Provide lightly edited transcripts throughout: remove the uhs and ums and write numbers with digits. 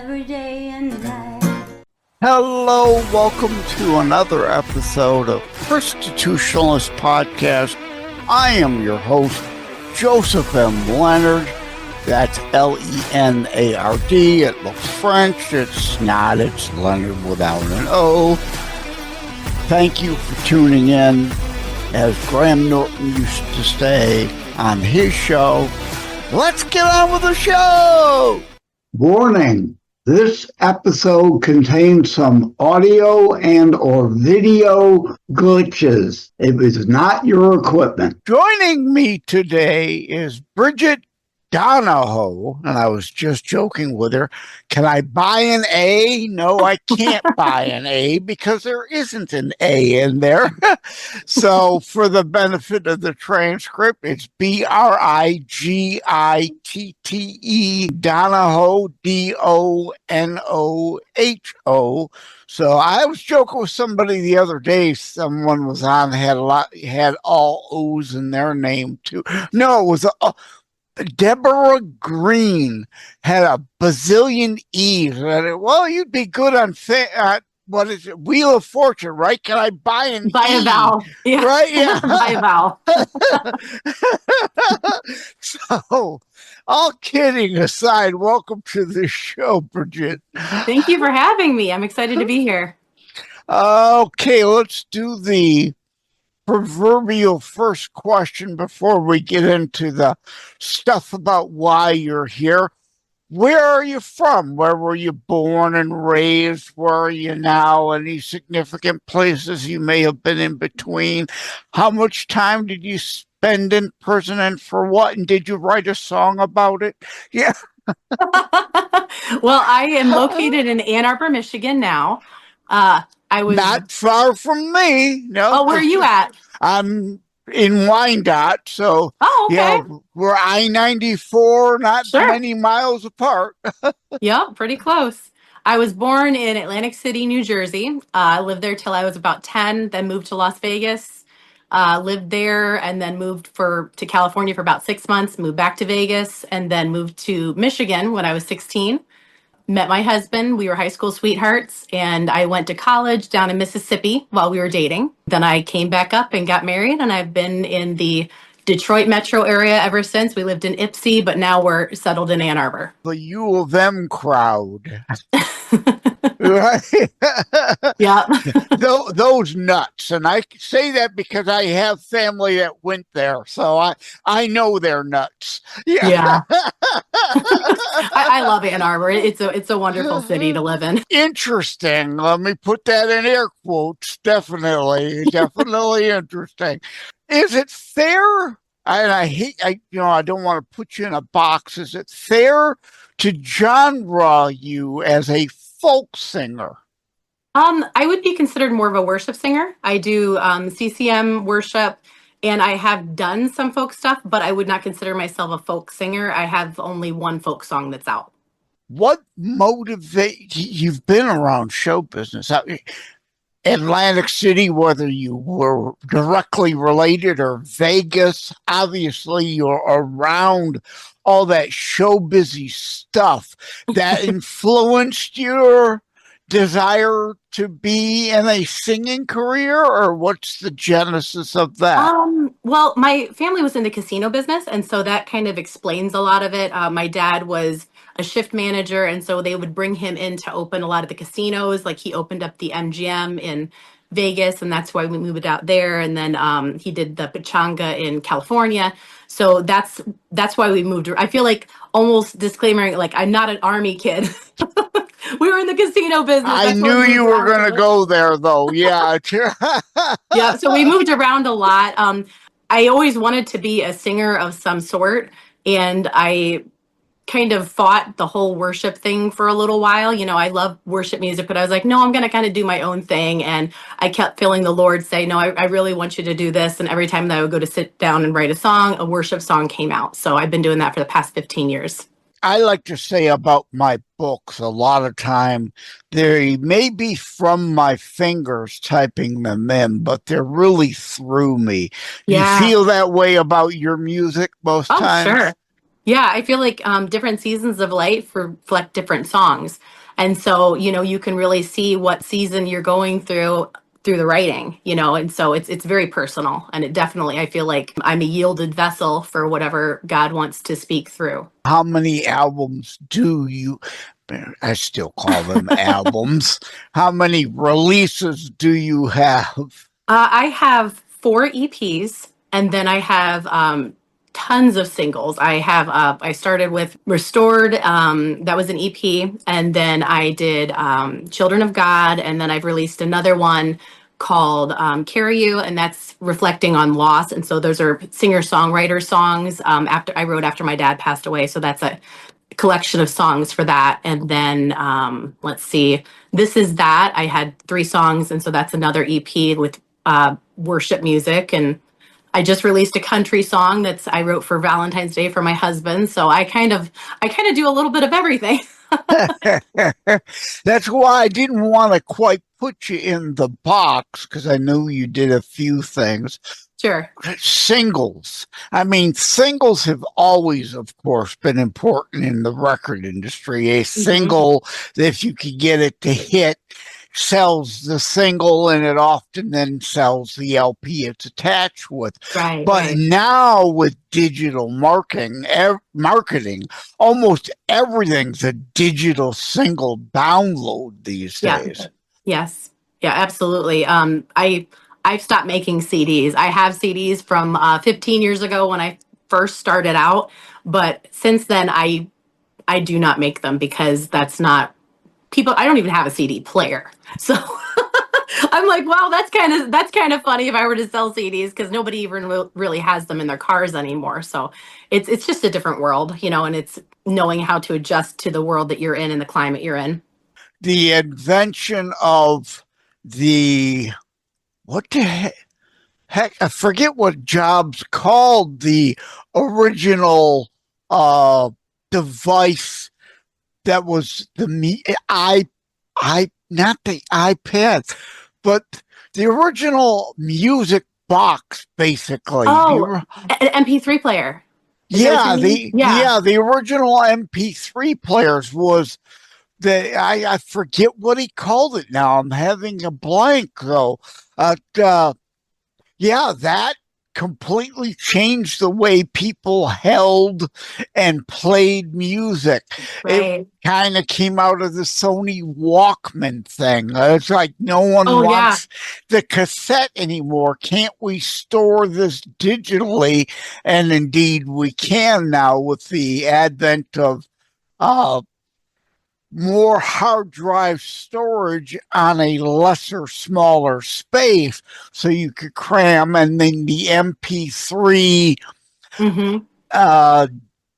every day and night. Hello, welcome to another episode of Constitutionalist Podcast. I am your host, Joseph M. Leonard. That's Leonard. It looks French. It's not. It's Leonard without an O. Thank you for tuning in. As Graham Norton used to say on his show, let's get on with the show! Warning, this episode contains some audio and or video glitches. It is not your equipment. Joining me today is Brigitte Donoho, and I was just joking with her. Can I buy an A? No, I can't buy an A because there isn't an A in there. So for the benefit of the transcript, it's Brigitte Donoho, Donoho. So I was joking with somebody the other day. Someone was on, had all O's in their name too. No, it was Deborah Green had a bazillion E's. Well, you'd be good on what is it? Wheel of Fortune, right? Can I buy a vowel? Yeah. Right? Yeah. Buy a vowel. So, all kidding aside, welcome to the show, Brigitte. Thank you for having me. I'm excited to be here. Okay, let's do the proverbial first question before we get into the stuff about why you're here. Where are you from? Where were you born and raised? Where are you now? Any significant places you may have been in between? How much time did you spend in prison and for what? And did you write a song about it? Yeah. Well, I am located in Ann Arbor, Michigan now. I was not far from me. No. Oh, where are you at? I'm in Wyandotte, so okay. Yeah, we're I-94, not Sure. many miles apart. Yep, pretty close. I was born in Atlantic City, New Jersey. I lived there till I was about 10, then moved to Las Vegas, lived there, and then moved to California for about 6 months, moved back to Vegas, and then moved to Michigan when I was 16. Met my husband. We were high school sweethearts, and I went to college down in Mississippi while we were dating. Then I came back up and got married, and I've been in the Detroit metro area ever since. We lived in Ypsi, but now we're settled in Ann Arbor. The U of M crowd. Right? Yeah. Those nuts. And I say that because I have family that went there. So I know they're nuts. Yeah. I love Ann Arbor. It's a wonderful city to live in. Interesting. Let me put that in air quotes. Definitely interesting. Is it fair? And I don't want to put you in a box. Is it fair to genre you as a folk singer? I would be considered more of a worship singer. I do CCM worship, and I have done some folk stuff, but I would not consider myself a folk singer. I have only one folk song that's out. What motivates you've been around show business? Atlantic City, whether you were directly related or Vegas, obviously you're around all that show busy stuff that influenced your desire to be in a singing career, or what's the genesis of that? Well, my family was in the casino business, and so that kind of explains a lot of it. My dad was a shift manager, and so they would bring him in to open a lot of the casinos. Like he opened up the MGM in Vegas, and that's why we moved out there. And then he did the Pachanga in California. So that's why we moved. I feel like almost disclaimer, like I'm not an army kid. We were in the casino business. I knew you were going to go there, though. Yeah. Yeah. So we moved around a lot. I always wanted to be a singer of some sort, and I kind of fought the whole worship thing for a little while. You know, I love worship music, but I was like, no, I'm going to kind of do my own thing. And I kept feeling the Lord say, no, I really want you to do this. And every time that I would go to sit down and write a song, a worship song came out. So I've been doing that for the past 15 years. I like to say about my books a lot of time, they may be from my fingers typing them in, but they're really through me. Yeah. You feel that way about your music most times? Sure. Yeah, I feel like different seasons of life reflect different songs. And so, you can really see what season you're going through the writing, and so it's very personal. And it definitely, I feel like I'm a yielded vessel for whatever God wants to speak through. How many albums do you, I still call them albums, how many releases do you have? I have 4 EPs, and then I have tons of singles. I started with Restored, that was an EP, and then I did Children of God, and then I've released another one called Carry You, and that's reflecting on loss. And so those are singer-songwriter songs after I wrote after my dad passed away. So that's a collection of songs for that. And then let's see, This Is That. I had 3 songs, and so that's another EP with worship music. And I just released a country song that's I wrote for Valentine's Day for my husband. So I kind of do a little bit of everything. That's why I didn't want to quite put you in the box, because I knew you did a few things. Sure. Singles. I mean, singles have always, of course, been important in the record industry. A single, if you could get it to hit, sells the single, and it often then sells the LP it's attached with. Right. But Right. now with digital marketing, almost everything's a digital single download these Yeah. days. Yes. Yeah, absolutely. I've stopped making CDs. I have CDs from 15 years ago when I first started out, but since then I do not make them because that's not people. I don't even have a CD player, so I'm like, wow, that's kind of funny if I were to sell CDs because nobody even really has them in their cars anymore. So it's just a different world, and it's knowing how to adjust to the world that you're in and the climate you're in. The invention of what the heck, I forget what Jobs called the original device that was not the iPad, but the original music box, basically. Oh, an MP3 player. Is that what Yeah, you mean? Yeah. the original MP3 players was I forget what he called it now. I'm having a blank though. Yeah, that completely changed the way people held and played music. It Right. kind of came out of the Sony Walkman thing. It's like no one Oh, yeah. wants the cassette anymore. Can't we store this digitally? And indeed, we can now with the advent of uh, more hard drive storage on a lesser, smaller space, so you could cram, and then the MP3 Mm-hmm.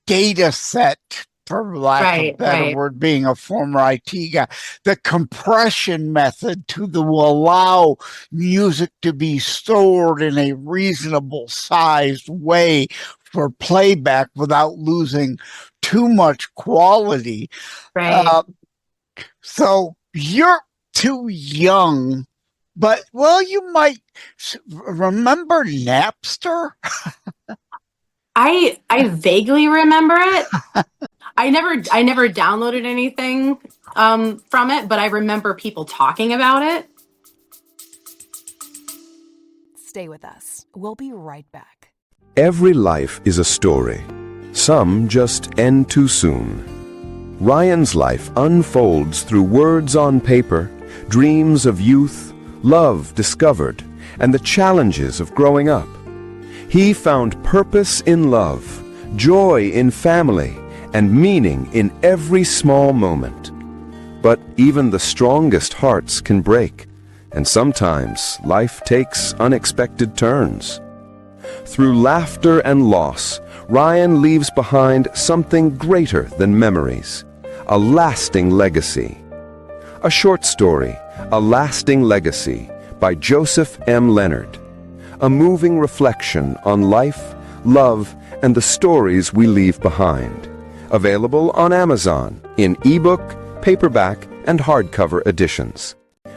data set, for lack of a Right. better Right. word, being a former IT guy, the compression method allow music to be stored in a reasonable sized way for playback without losing too much quality. Right. So you're too young, but well, you might remember Napster. I vaguely remember it. I never downloaded anything from it, but I remember people talking about it. Stay with us. We'll be right back. Every life is a story. Some just end too soon. Ryan's life unfolds through words on paper, dreams of youth, love discovered, and the challenges of growing up. He found purpose in love, joy in family, and meaning in every small moment. But even the strongest hearts can break, and sometimes life takes unexpected turns. Through laughter and loss, Ryan leaves behind something greater than memories, a lasting legacy. A short story, A Lasting Legacy, by Joseph M. Leonard. A moving reflection on life, love, and the stories we leave behind. Available on Amazon in ebook, paperback, and hardcover editions.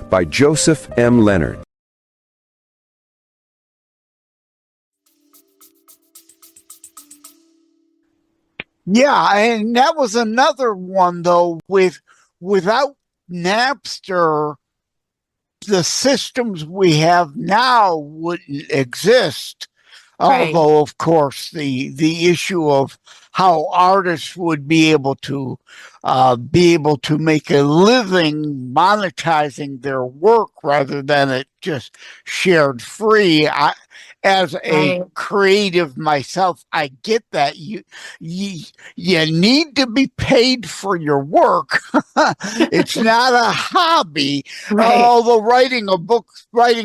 By Joseph M. Leonard. Yeah, and that was another one though. Without Napster, the systems we have now wouldn't exist. Right. Although, of course, the issue of how artists would be able to make a living monetizing their work rather than it just shared free. As a Right. creative myself, I get that you you need to be paid for your work. It's not a hobby. Right. Although writing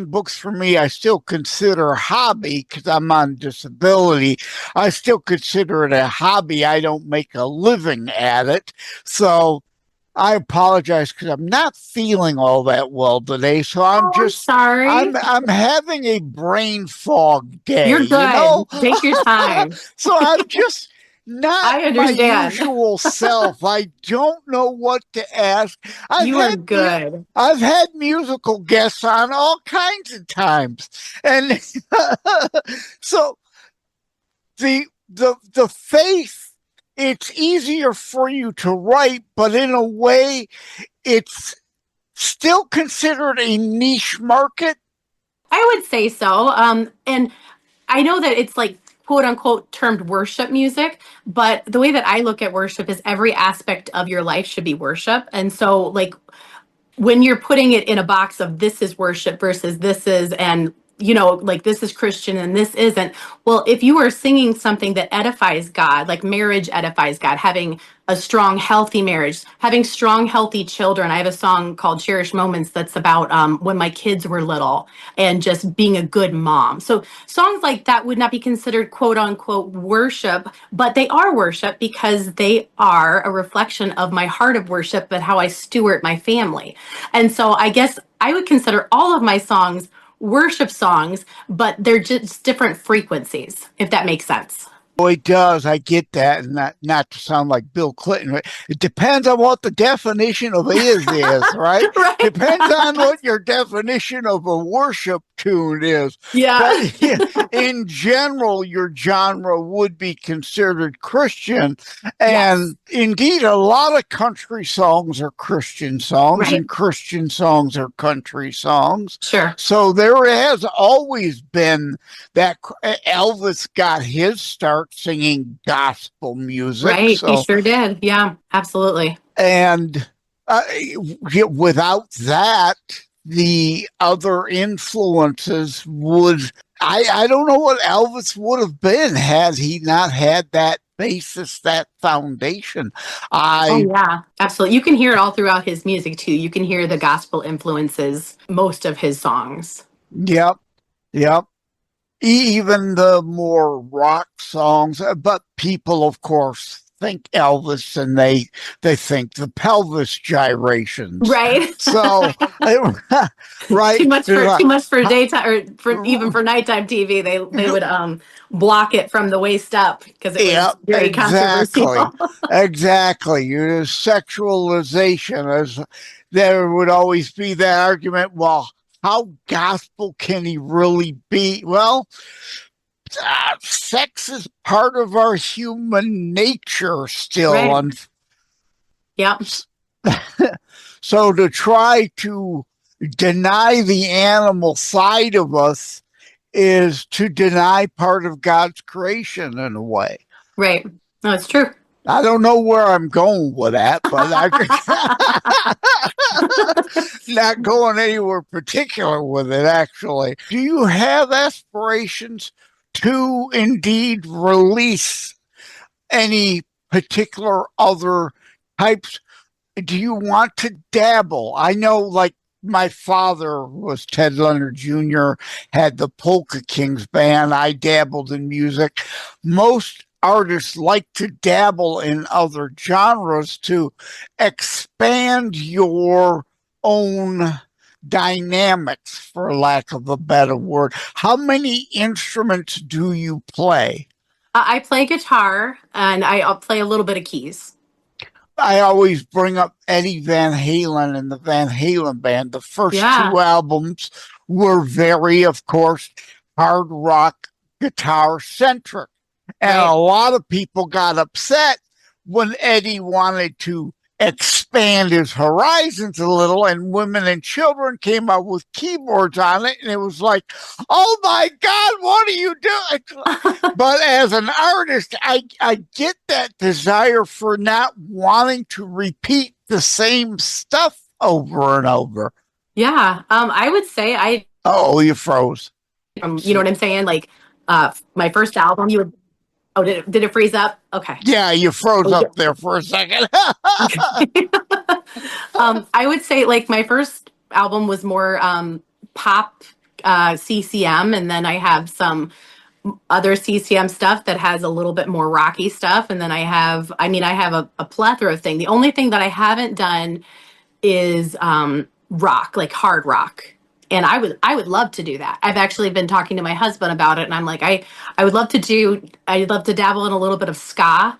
books for me, I still consider a hobby because I'm on disability. I still consider it a hobby. I don't make a living at it. So I apologize because I'm not feeling all that well today. So Oh, I'm sorry. I'm having a brain fog day, You're you know? good. Take your time. So I'm just not I my understand. usual self. I don't know what to ask. I've You are had good. I've had musical guests on all kinds of times. And so the faith, it's easier for you to write, but in a way it's still considered a niche market. I would say so. And I know that it's like quote unquote termed worship music, but the way that I look at worship is every aspect of your life should be worship. And so, like, when you're putting it in a box of this is worship versus this is, and like this is Christian and this isn't. Well, if you are singing something that edifies God, like marriage edifies God, having a strong, healthy marriage, having strong, healthy children. I have a song called Cherish Moments that's about when my kids were little and just being a good mom. So songs like that would not be considered quote unquote worship, but they are worship because they are a reflection of my heart of worship and how I steward my family. And so I guess I would consider all of my songs worship songs, but they're just different frequencies, if that makes sense. Oh, it does. I get that, and not to sound like Bill Clinton. Right? It depends on what the definition of is, right? Right. Depends on what your definition of a worship tune is. Yeah. But yeah, in general, your genre would be considered Christian. Yes. And indeed, a lot of country songs are Christian songs, Right. and Christian songs are country songs. Sure. So there has always been that. Elvis got his start singing gospel music. Right. He So, sure did. Yeah, absolutely. and uh, without that, the other influences would, I don't know what Elvis would have been had he not had that basis, that foundation. Oh, I, yeah, absolutely. You can hear it all throughout his music too. You can hear the gospel influences most of his songs. yep, yep. Even the more rock songs, but people, of course, think Elvis and they think the pelvis gyrations. Right. So, right, Too much for daytime or for even for nighttime TV. They would block it from the waist up because it yeah, was very controversial. exactly, exactly. Your sexualization, as there would always be that argument. Well, how gospel can he really be? Well, sex is part of our human nature still. Right. Yeah. So to try to deny the animal side of us is to deny part of God's creation in a way. Right. No, it's true. I don't know where I'm going with that, but I'm not going anywhere particular with it, actually. Do you have aspirations to indeed release any particular other types? Do you want to dabble? I know, like, my father was Ted Leonard Jr., had the Polka Kings band. I dabbled in music. Most artists like to dabble in other genres to expand your own dynamics, for lack of a better word. How many instruments do you play? I play guitar and I'll play a little bit of keys. I always bring up Eddie Van Halen and the Van Halen band. The first Yeah. two albums were very, of course, hard rock guitar centric. And Right. a lot of people got upset when Eddie wanted to expand his horizons a little, and Women and Children came out with keyboards on it, and it was like, oh my God, what are you doing? But as an artist, I get that desire for not wanting to repeat the same stuff over and over. Yeah. I would say Oh, you froze. you know what I'm saying? Like, my first album, oh, did it freeze up? Okay. Yeah, you froze up there for a second. Okay. I would say like my first album was more pop CCM, and then I have some other CCM stuff that has a little bit more rocky stuff, and then I have a plethora of things. The only thing that I haven't done is rock, like hard rock. And I would love to do that. I've actually been talking to my husband about it, and I'm like, I'd love to dabble in a little bit of ska,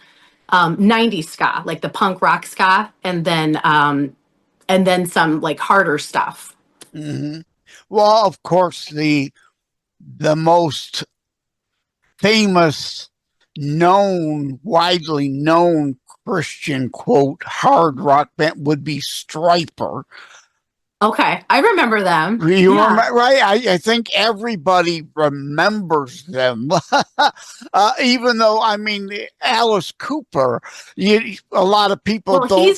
90s ska, like the punk rock ska, and then some like harder stuff. Mm-hmm. Well, of course, the most famous, widely known Christian quote hard rock band would be Striper. Okay, I remember them. You remember, right? I think everybody remembers them, even though Alice Cooper. A lot of people don't.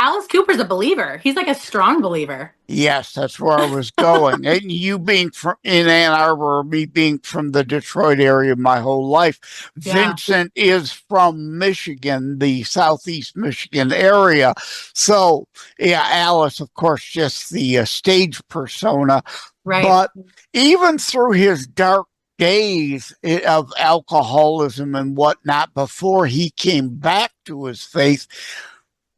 Alice Cooper's a believer. He's like a strong believer. Yes, that's where I was going. And you being from in Ann Arbor, me being from the Detroit area my whole life. Yeah. Vincent is from Michigan, the southeast Michigan area. So, yeah, Alice, of course, just the stage persona. Right. But even through his dark days of alcoholism and whatnot, before he came back to his faith,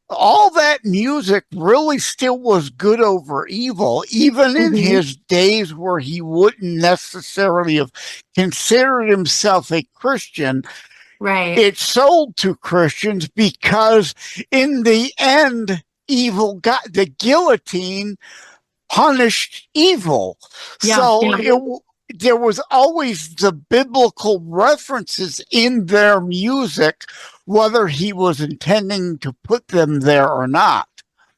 all that music really still was good over evil, even in his days where he wouldn't necessarily have considered himself a Christian. Right. It sold to Christians because in the end, the guillotine punished evil. Yeah, so there was always the biblical references in their music, whether he was intending to put them there or not.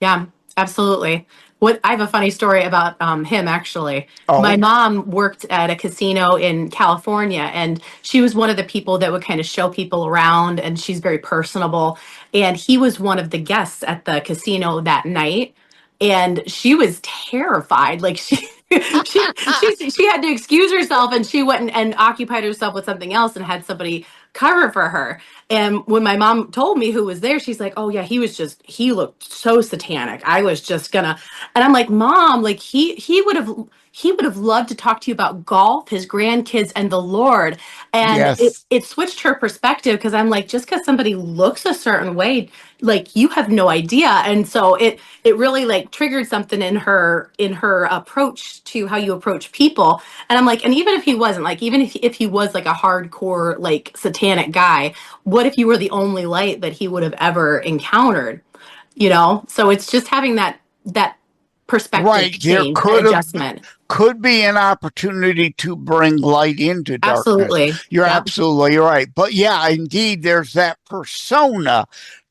Yeah, absolutely. I have a funny story about him, actually. Oh. My mom worked at a casino in California, and she was one of the people that would kind of show people around, and she's very personable. And he was one of the guests at the casino that night, and she was terrified. Like she had to excuse herself, and she went and occupied herself with something else and had somebody cover for her. And when my mom told me who was there, she's like, oh yeah, he looked so satanic. I was just gonna, and I'm like, Mom, like he would have loved to talk to you about golf, his grandkids, and the Lord. And yes. it switched her perspective, because I'm like, just because somebody looks a certain way, like you have no idea. And so it really like triggered something in her approach to how you approach people. And I'm like, and even if he wasn't, like, even if he was like a hardcore like satanic guy, what if you were the only light that he would have ever encountered? So it's just having that perspective change, that adjustment. Could be an opportunity to bring light into darkness. Absolutely. You're absolutely right. But yeah, indeed, there's that persona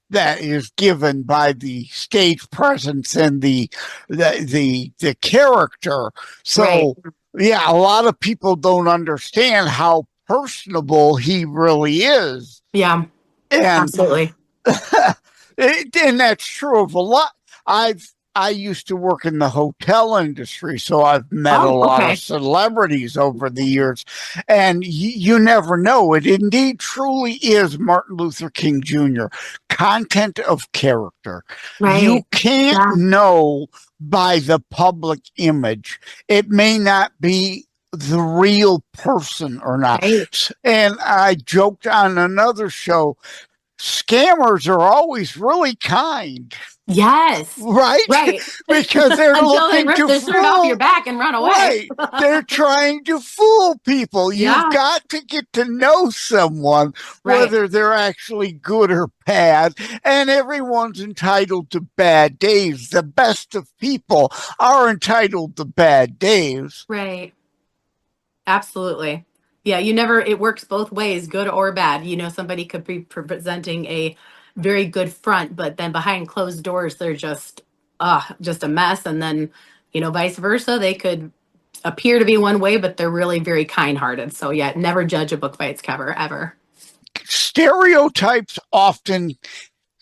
that is given by the stage presence and the character. So right. Yeah, a lot of people don't understand how personable he really is. Yeah, absolutely. And that's true of a lot. I used to work in the hotel industry, so I've met a lot of celebrities over the years, and you never know. It indeed truly is Martin Luther King Jr. Content of character. Right. You can't know by the public image. It may not be the real person or not. Right. And I joked on another show, scammers are always really kind. Yes. Right? Because they're looking to fool. Shirt off your back and run away. Right. They're trying to fool people. Yeah. You've got to get to know someone, whether they're actually good or bad. And everyone's entitled to bad days. The best of people are entitled to bad days. Right. Absolutely. Yeah, it works both ways, good or bad. Somebody could be presenting a very good front, but then behind closed doors, they're just a mess. And then, vice versa, they could appear to be one way, but they're really very kind-hearted. So yeah, never judge a book by its cover, ever. Stereotypes often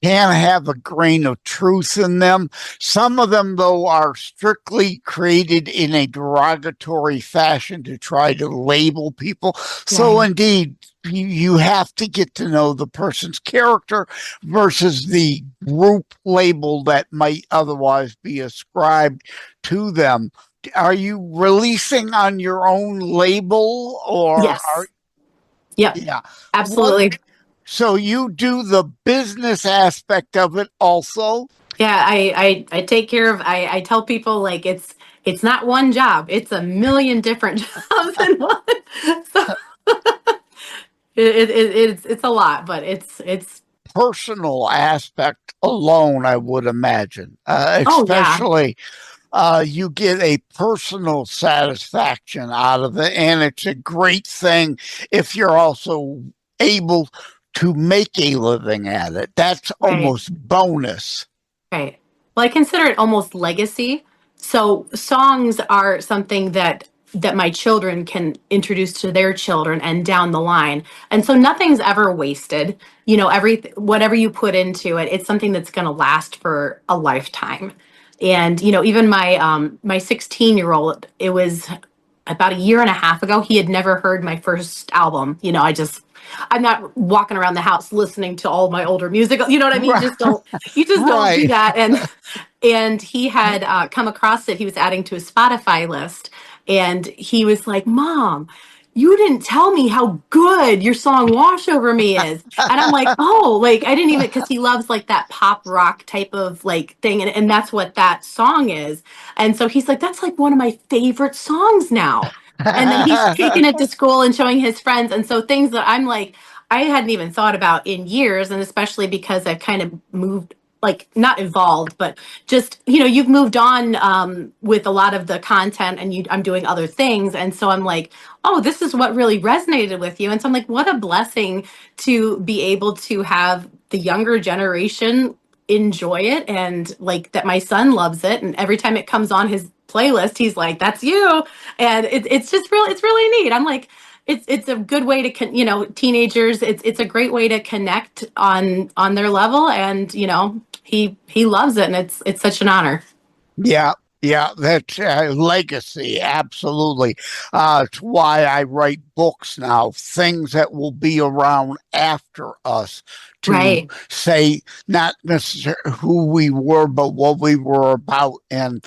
can have a grain of truth in them. Some of them, though, are strictly created in a derogatory fashion to try to label people. So indeed, you have to get to know the person's character versus the group label that might otherwise be ascribed to them. Are you releasing on your own label, or Yes. Yep. Yeah. Absolutely. So you do the business aspect of it also? Yeah, I take care of, I tell people, like, it's not one job, it's a million different jobs in one. So it's a lot, but it's Personal aspect alone, I would imagine, especially you get a personal satisfaction out of it, and it's a great thing if you're also able to make a living at it. That's almost bonus. Right. Well, I consider it almost legacy. So songs are something that my children can introduce to their children and down the line. And so nothing's ever wasted. Whatever you put into it, it's something that's going to last for a lifetime. And even my 16-year-old, it was about a year and a half ago, he had never heard my first album. I'm not walking around the house listening to all my older music. You know what I mean? You just don't do that. And he had come across it. He was adding to his Spotify list, and he was like, "Mom, you didn't tell me how good your song Wash Over Me is." And I'm like, "Oh, like I didn't even," because he loves like that pop rock type of like thing. And that's what that song is. And so he's like, "That's like one of my favorite songs now." And then he's taking it to school and showing his friends. And so things that I'm like, I hadn't even thought about in years. And especially because I've kind of moved, like not evolved, but just, you've moved on with a lot of the content, and I'm doing other things. And so I'm like, oh, this is what really resonated with you. And so I'm like, what a blessing to be able to have the younger generation enjoy it, and like that my son loves it. And every time it comes on his playlist, he's like, "That's you." And it's just really, it's really neat. I'm like, it's a good way to teenagers, it's a great way to connect on their level. And he loves it, and it's such an honor. Yeah, that's legacy. Absolutely. It's why I write books now, things that will be around after us, to say not necessarily who we were, but what we were about. And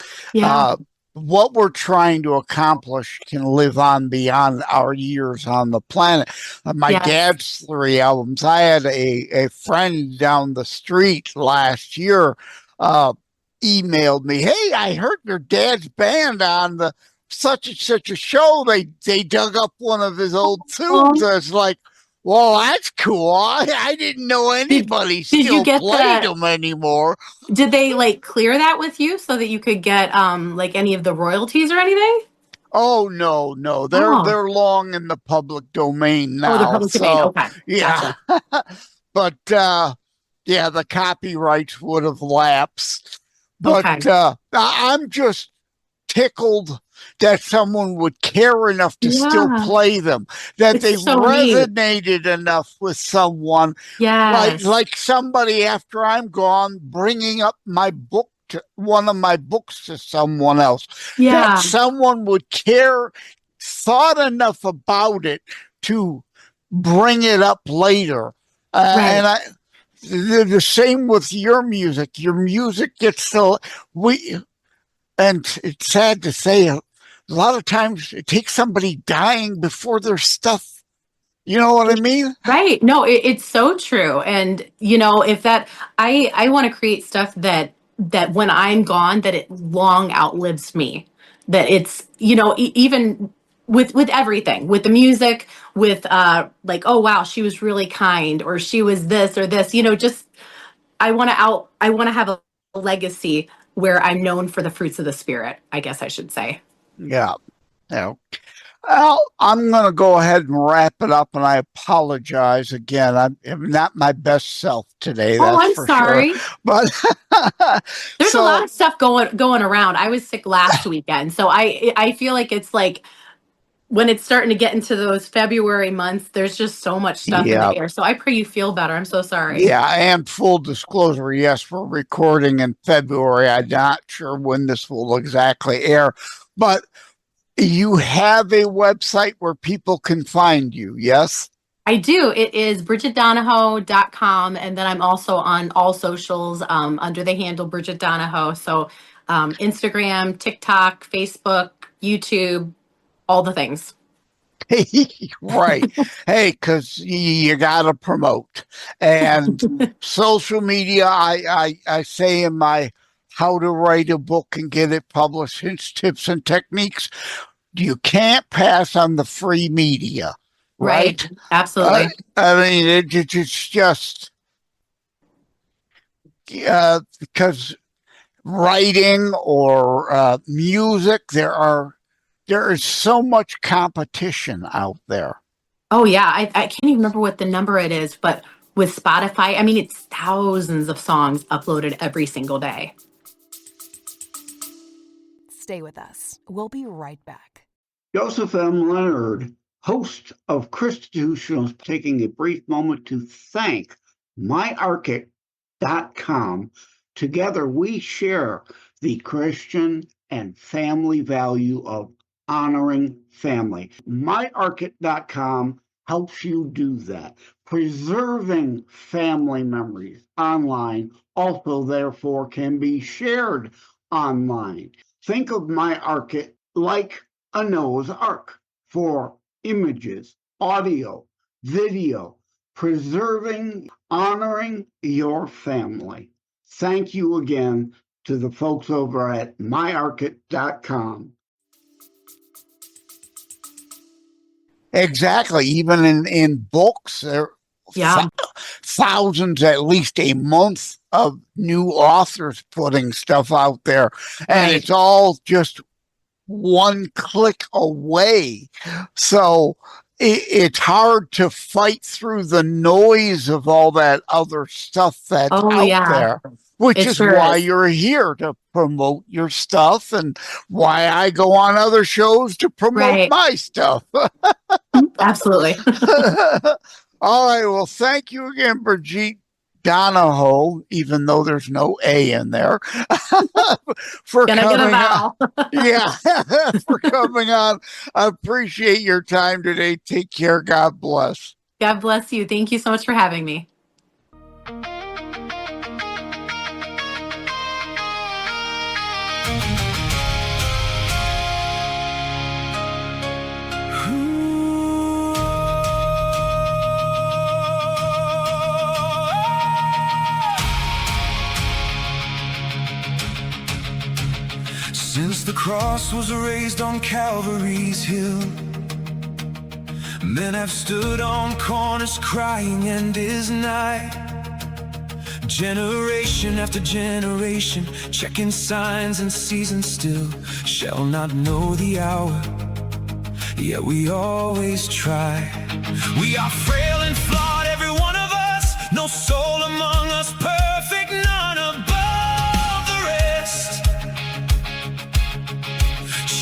what we're trying to accomplish can live on beyond our years on the planet. My dad's 3 albums. I had a friend down the street last year emailed me, "Hey, I heard your dad's band on the such and such a show. They dug up one of his old tunes." I was like, "Well, that's cool. I didn't know anybody still played them anymore." Did they like clear that with you so that you could get like any of the royalties or anything? Oh no, they're long in the public domain now. Oh, the public domain. Okay, yeah, gotcha. But the copyrights would have lapsed. But I'm just tickled that someone would care enough to still play them, that they resonated enough with someone, like somebody after I'm gone bringing up my book, to one of my books, to someone else, that someone would care, thought enough about it to bring it up later. And the same with your music. Your music gets and it's sad to say, a lot of times it takes somebody dying before their stuff. You know what I mean? Right. No, it's so true. And if that, I want to create stuff that when I'm gone, that it long outlives me. That it's even with everything, with the music, with like, oh wow, she was really kind, or she was this or this. Just I want to have a legacy where I'm known for the fruits of the spirit, I guess I should say. Yeah. Well, I'm going to go ahead and wrap it up, and I apologize again. I'm not my best self today, Oh, that's I'm for sure. sorry. But There's a lot so of stuff going around. I was sick last weekend, so I feel like it's like when it's starting to get into those February months, there's just so much stuff in yeah, the air. So I pray you feel better. I'm so sorry. yeah, and full disclosure, yes, we're recording in February. I'm not sure when this will exactly air, but you have a website where people can find you, yes? I do. It is BrigitteDonoho.com. And then I'm also on all socials under the handle Brigitte Donoho. So Instagram, TikTok, Facebook, YouTube, all the things. Right. Hey, because you got to promote. And social media, I say in my How to Write a Book and Get It Published, Hints, Tips, and Techniques, you can't pass on the free media, right? Absolutely. I mean, it's just because writing or music, there is so much competition out there. Oh, yeah. I can't even remember what the number it is, but with Spotify, I mean, it's thousands of songs uploaded every single day. Stay with us. We'll be right back. Joseph M. Leonard, host of Constitutionals, taking a brief moment to thank myarchit.com. Together, we share the Christian and family value of honoring family. MyArchit.com helps you do that. Preserving family memories online also, therefore, can be shared online. Think of MyArchit like a Noah's Ark for images, audio, video, preserving, honoring your family. Thank you again to the folks over at myarchit.com. Exactly. Even in books, there Yeah. thousands at least a month of new authors putting stuff out there. And it's all just one click away. So it's hard to fight through the noise of all that other stuff that's out there, which is why you're here, to promote your stuff, and why I go on other shows to promote my stuff. Absolutely. All right. Well, thank you again, Brigitte Donoho, even though there's no A in there, for coming on. Yeah, for coming on. I appreciate your time today. Take care. God bless. God bless you. Thank you so much for having me. Since the cross was raised on Calvary's hill, men have stood on corners crying, "End is nigh." Generation after generation, checking signs and seasons still, shall not know the hour, yet we always try. We are frail and flawed, every one of us, no soul among us perfect, none above the rest.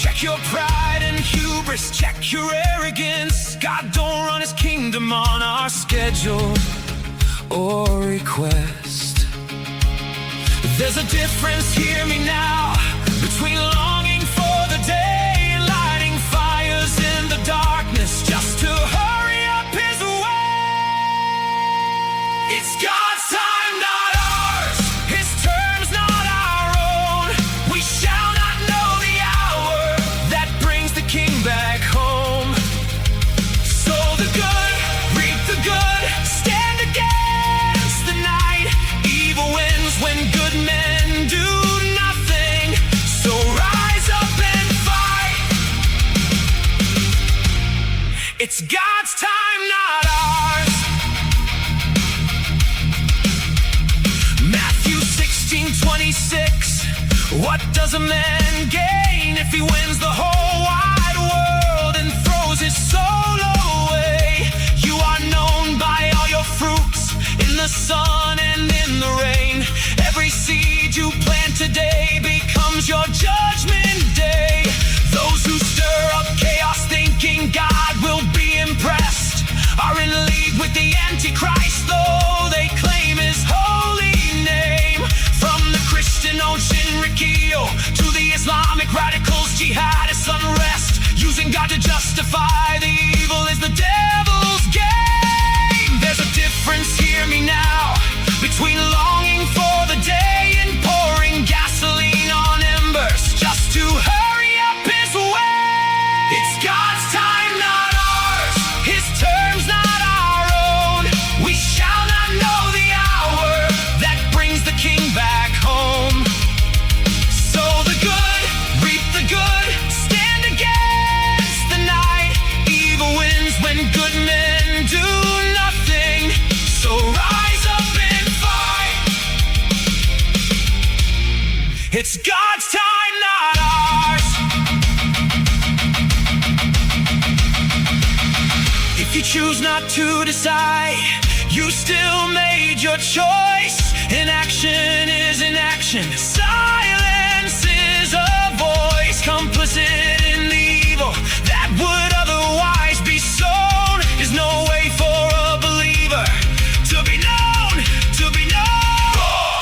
Check your pride and hubris, check your arrogance. God don't run his kingdom on our schedule or request. There's a difference, hear me now, between longing for the day and lighting fires in the darkness just to hurry up his way. It's God's time, not ours, his terms, not our own. We shall not know the hour that brings the king back home. Sow the good, reap the good, stand against the night. Evil wins when good men do nothing, so rise up and fight. It's God's time, not ours. Matthew 16:26. What does a man gain if he wins the whole wide world and throws his soul away. You are known by all your fruits, in the sun and in the rain. Every seed you plant today becomes your judgment day. Those who stir up chaos thinking God will be impressed are in league with the Antichrist, though they claim his holy name. From the Christian ocean Rikio to the Islamic radicals, jihadists unrest, using God to justify the evil is the devil's game. There's a difference, hear me now, between longing for the day and pouring gasoline on embers just to hurry up his way. It's God's time, not ours, his terms, not our own. We shall not know the hour that brings the king back home. So the good, reap the good, stand against the night. Evil wins when good men do nothing. So rise up and fight. It's God's time, not ours. If you choose not to decide, you still made your choice. Inaction is inaction. Silence is a voice. Complicit in the evil that would otherwise be sown is no way for a believer to be known, to be known. Roar,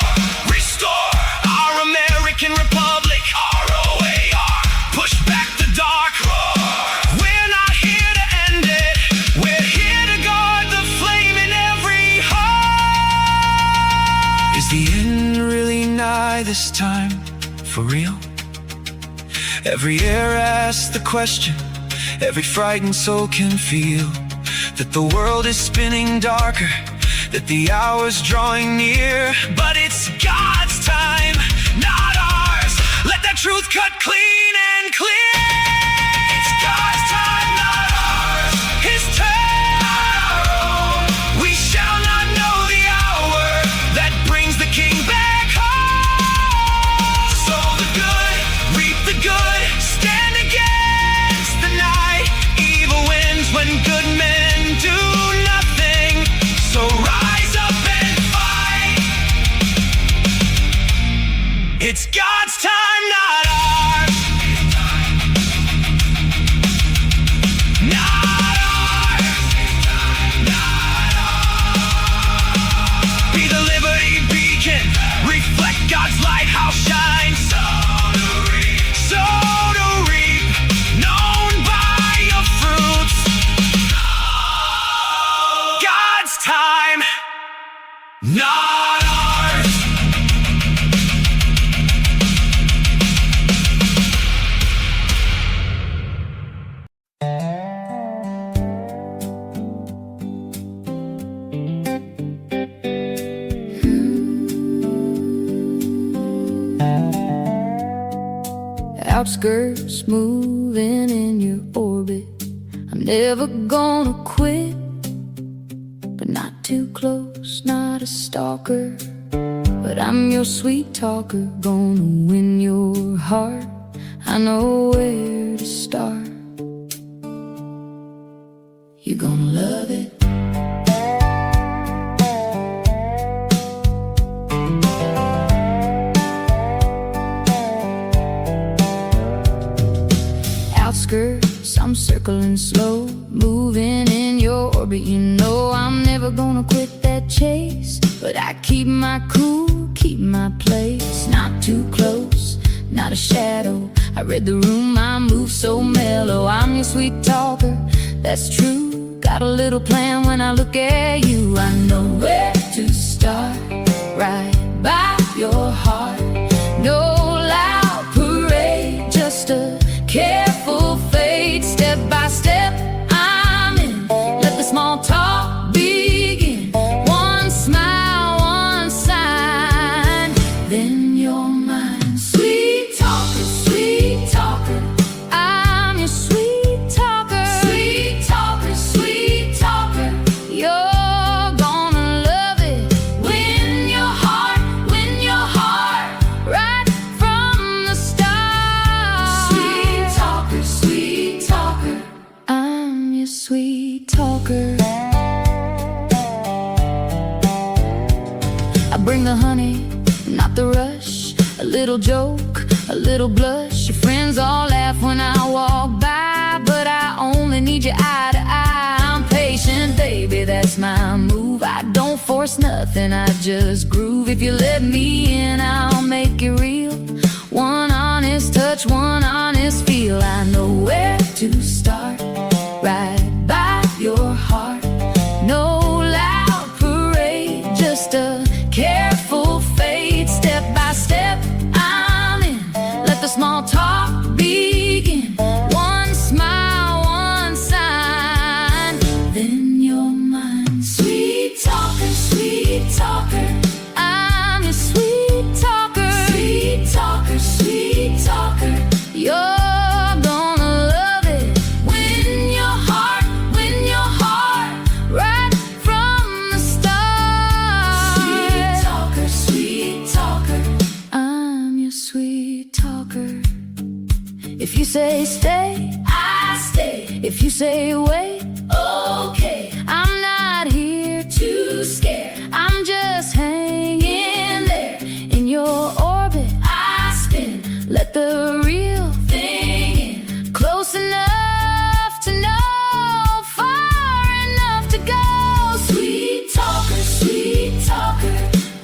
restore our American Republic. ROAR, push back the dark. Roar. We're not here to end it. We're here to guard the flame in every heart. Is the end really nigh this time? For real? Every ear asks the question, every frightened soul can feel that the world is spinning darker, that the hour's drawing near. But it's God's time, not ours. Let that truth cut clean and clear. It's God's time, not ours. His turn, not our own. We shall not know the hour that brings the king back home. So the good, reap the good, stand against the night. Evil wins when good men do nothing. So rise up and fight. It's God's time, not ours. Not ours. Not ours. Be the liberty beacon. Reflect God's lighthouse shine. So to reap. So to reap. Known by your fruits. God's time, not ours. Outskirts moving in your orbit. I'm never gonna quit, but not too close, not a stalker. But I'm your sweet talker, gonna win your heart. I know where to start. You're gonna love it. Outskirts, I'm circling slow, moving in your orbit. You know I'm never gonna quit that chase, but I keep my cool, keep my place. Not too close, not a shadow. I read the room, I move so mellow. I'm your sweet talker, that's true. Got a little plan when I look at you. I know where to start, right by your heart. No loud parade, just a careful fade. Step by step, I'm in. Let the small talk begin. One smile, one sign, then you're mine. Sweet talker, sweet talker. I'm your sweet talker. Sweet talker, sweet talker. You're gonna love bring the honey, not the rush. A little joke, a little blush. Your friends all laugh when I walk by, but I only need you eye to eye. I'm patient, baby, that's my move. I don't force nothing, I just groove. If you let me in, I'll make it real. One honest touch, one honest feel. I know where to start, right by your heart. No loud parade, just a careful fade. Step by step, I'm in. Let the small talk begin. One smile, one sign, then you're mine. Sweet talker, sweet talker, I'm your sweet talker. Sweet talker, sweet talker, you're gonna love it. Win your heart, right from the start. Sweet talker, I'm your sweet talker. If you say stay, I stay. If you say wait, okay. I'm not here to scare, I'm just hanging there. In your orbit, I spin. Let the real thing in. Close enough to know, far enough to go. Sweet talker,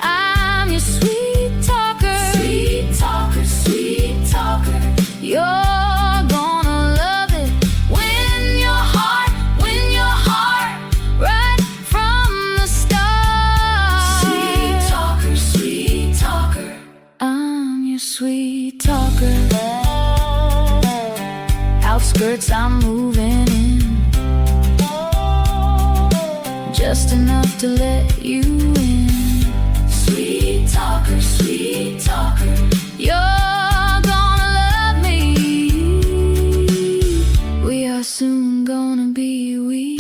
I'm your sweet talker. Sweet talker, sweet talker, you're gonna love it. Win your heart, right from the start. Sweet talker, I'm your sweet talker. Outskirts, I'm moving in, just enough to let you in. Sweet talker, you're gonna love me. We are soon gonna be we.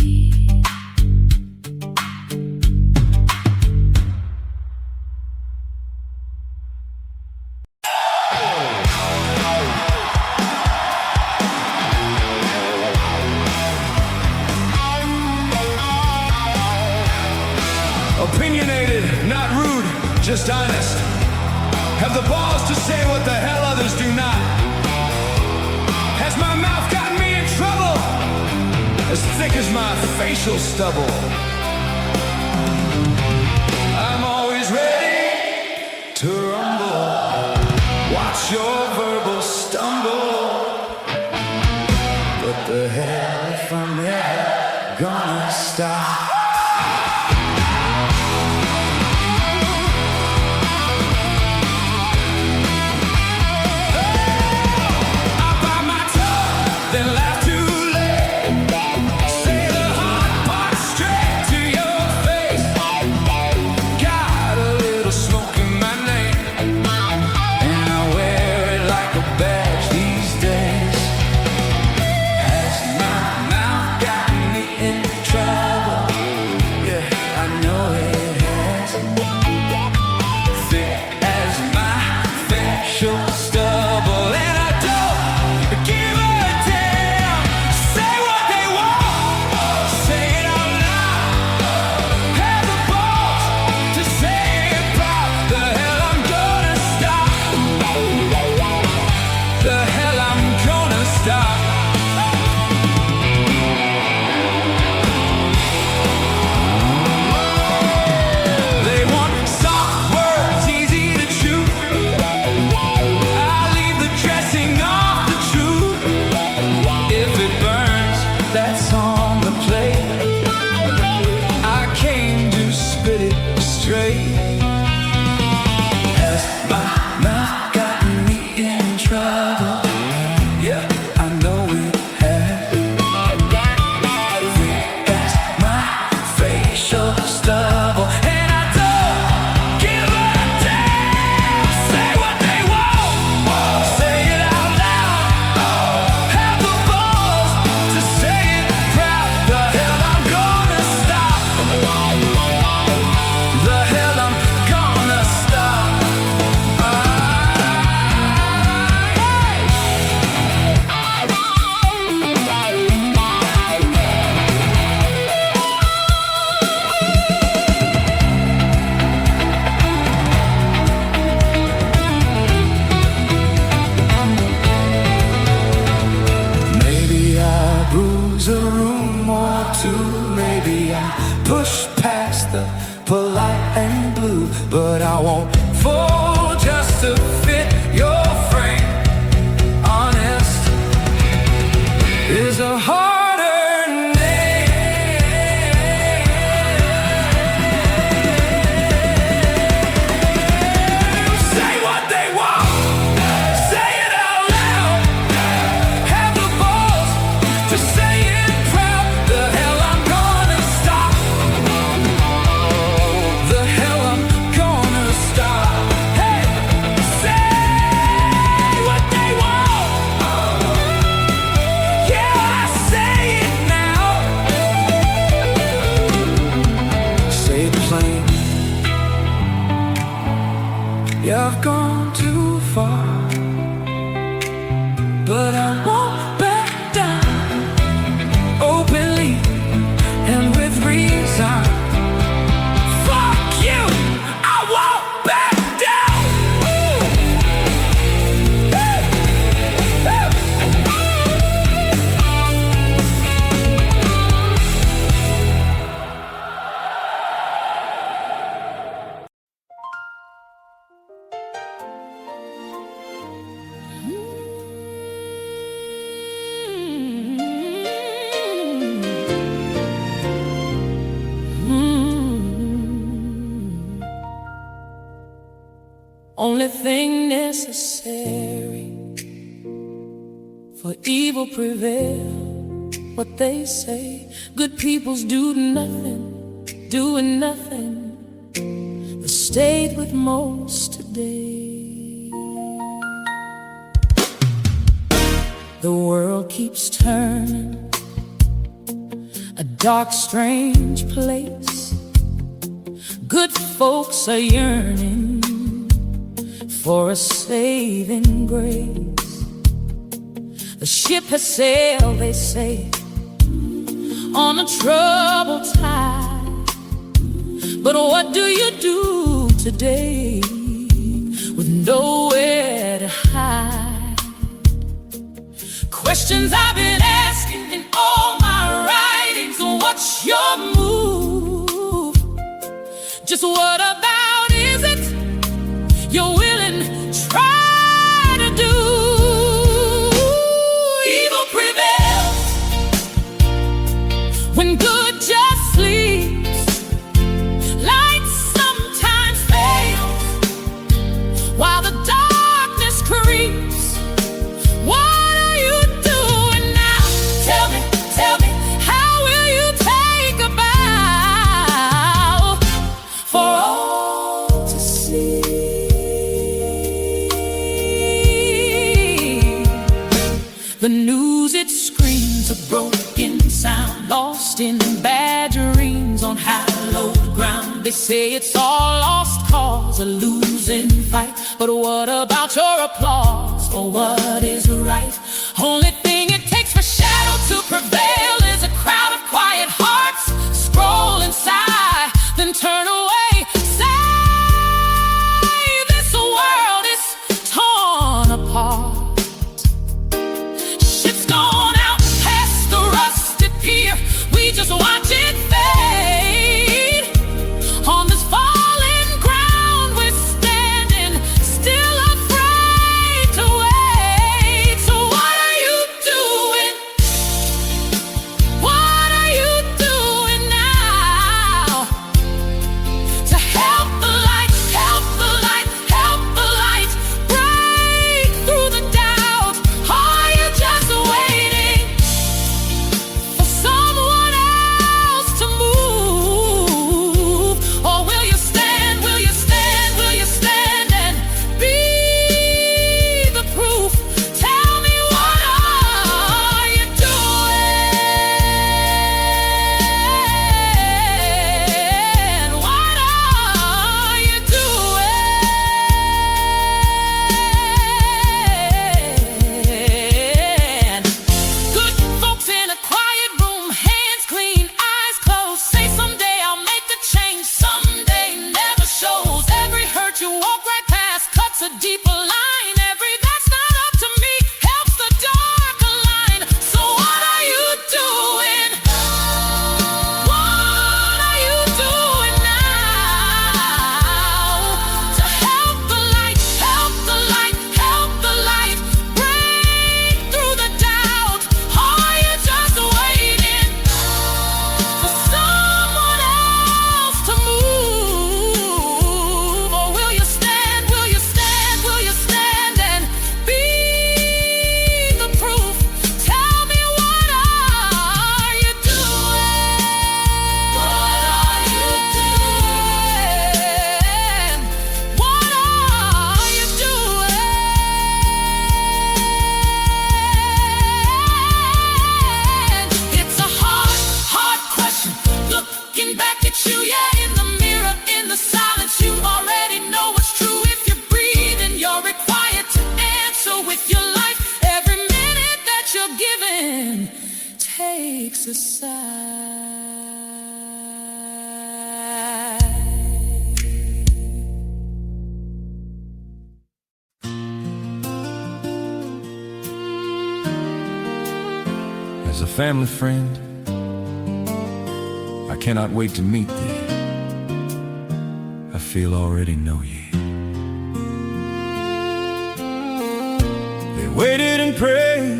Opinionated, not rude, just honest. Have the balls to say what the hell others do not. Has my mouth gotten me in trouble? As thick as my facial stubble. I'm always ready to rumble. Watch your verbal stumble. What the hell if I'm never gonna stop? Then laugh too late. Say the hard part straight. polite and blue, but I won't fold just to fit your frame. Honest is a harder name. Say what they want, say it out loud. Have the balls to say it proud. The hell I'm gonna stop. The hell I'm gonna stop. Hey, say what they want. Yeah, I say it now. Say it plain. Yeah, I've gone too far, but I won't back down. Openly and with reason. Fuck you, I won't back down. Only thing necessary for evil prevail. What they say, good peoples do nothing, doing nothing. The state with most today. The world keeps turning, a dark, strange place. Good folks are yearning for a saving grace. The ship has sailed, they say, on a troubled tide. But what do you do today with nowhere to hide? Questions I've been asking in all my writings. What's your move? Just what about is it you're willing to try to do? Evil prevails when good just sleeps. Light sometimes fails while the darkness creeps. What are you doing now? Tell me, how will you take a bow for all to see? The news, it screams a broken sound, lost in bad dreams on hallowed ground. They say it's all lost cause, a losing fight. But what about your applause or what is right? Only thing it takes for shadow to prevail is a crowd of quiet hearts. Scroll inside, then turn away. Say this world is torn apart. Ship's gone out past the rusted pier. We just watch it fade. On this fallen ground we're standing, still afraid to wait. So what are you doing? the side. As a family friend, I cannot wait to meet thee. I feel already know ye. They waited and prayed,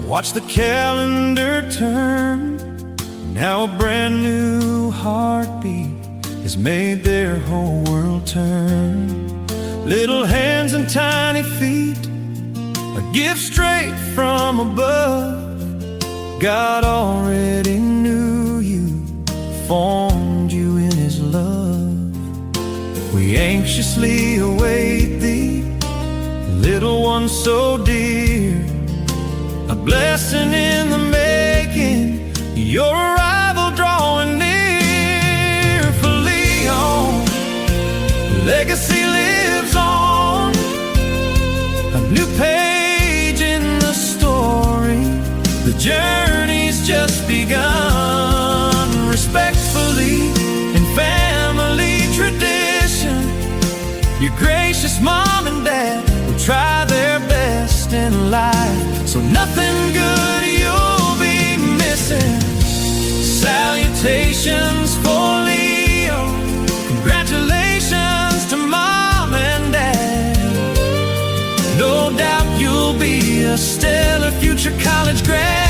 watched the calendar turn. Now a brand new heartbeat has made their whole world turn. Little hands and tiny feet, a gift straight from above. God already knew you, formed you in His love. We anxiously await thee, little one so dear. A blessing in the making, your arrival drawing near. For Leon, legacy lives on, a new page in the story. The journey's just begun. Respectfully, in family tradition, your gracious mom and dad will try their best in life, so nothing good you'll be missing. Salutations for Leo, congratulations to mom and dad. No doubt you'll be a stellar future college grad.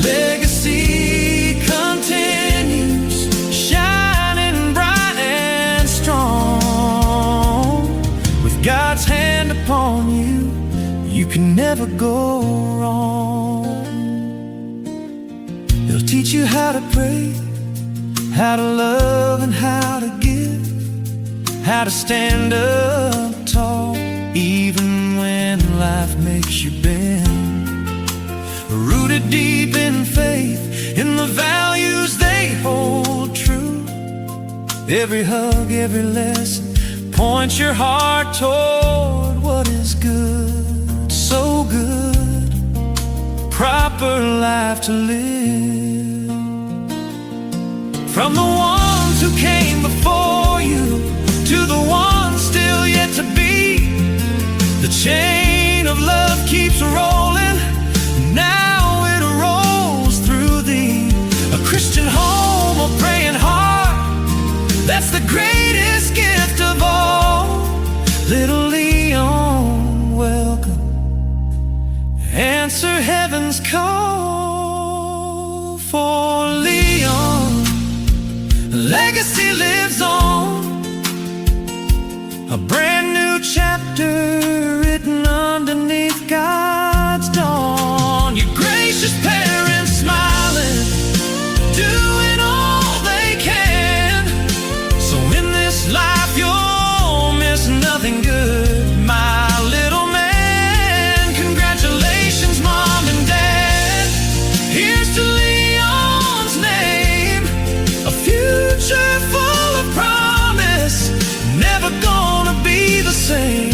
Legacy continues, shining bright and strong. With God's hand upon you, you can never go wrong. He'll teach you how to pray, how to love and how to give, how to stand up tall, even when life makes you bend. Rooted deep in faith, in the values they hold true. Every hug, every lesson points your heart toward what is good, so good, proper life to live. From the ones who came before you to the ones still yet to be, the chain of love keeps rolling. Now it rolls through thee, a Christian home, a praying heart. That's the greatest gift of all. Little Leon, welcome. Answer heaven's call. For Leon, legacy lives on, a brand new chapter written underneath God's dawn. Your gracious parents smiling, doing all they can, so in this life you'll miss nothing good, my little man. Congratulations, mom and dad. Here's to Leon's name, a future full of promise, never gonna be the same.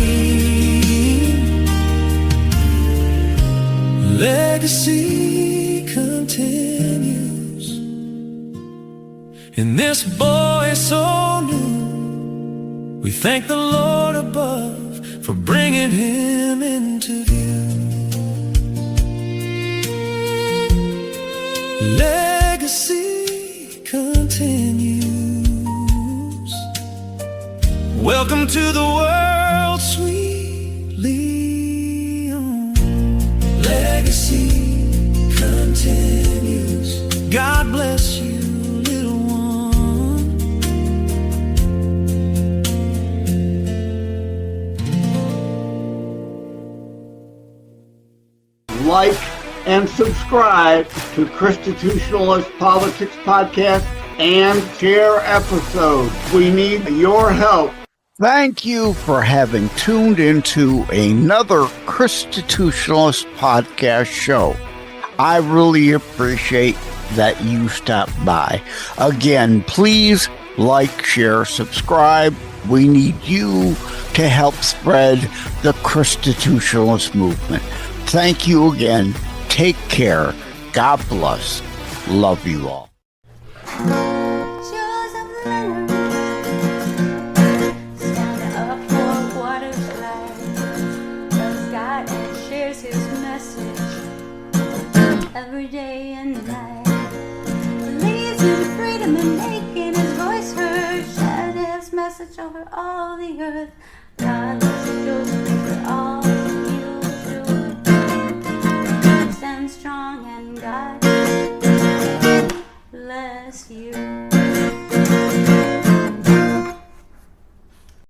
Legacy continues in this boy so new. We thank the Lord above for bringing him into view. Legacy continues. Welcome to the world, sweet Leon. Legacy continues. God bless you, little one. Like and subscribe to Constitutionalist Politics Podcast and share episodes. We need your help. Thank you for having tuned into another Constitutionalist podcast show. I really appreciate that you stopped by. Again, please like, share, subscribe. We need you to help spread the Constitutionalist movement. Thank you again. Take care. God bless. Love you all. Shows of Leonard, stand up for what is right. Loves God and shares his message every day and night. Believes in freedom and making his voice heard. Shared his message over all the earth.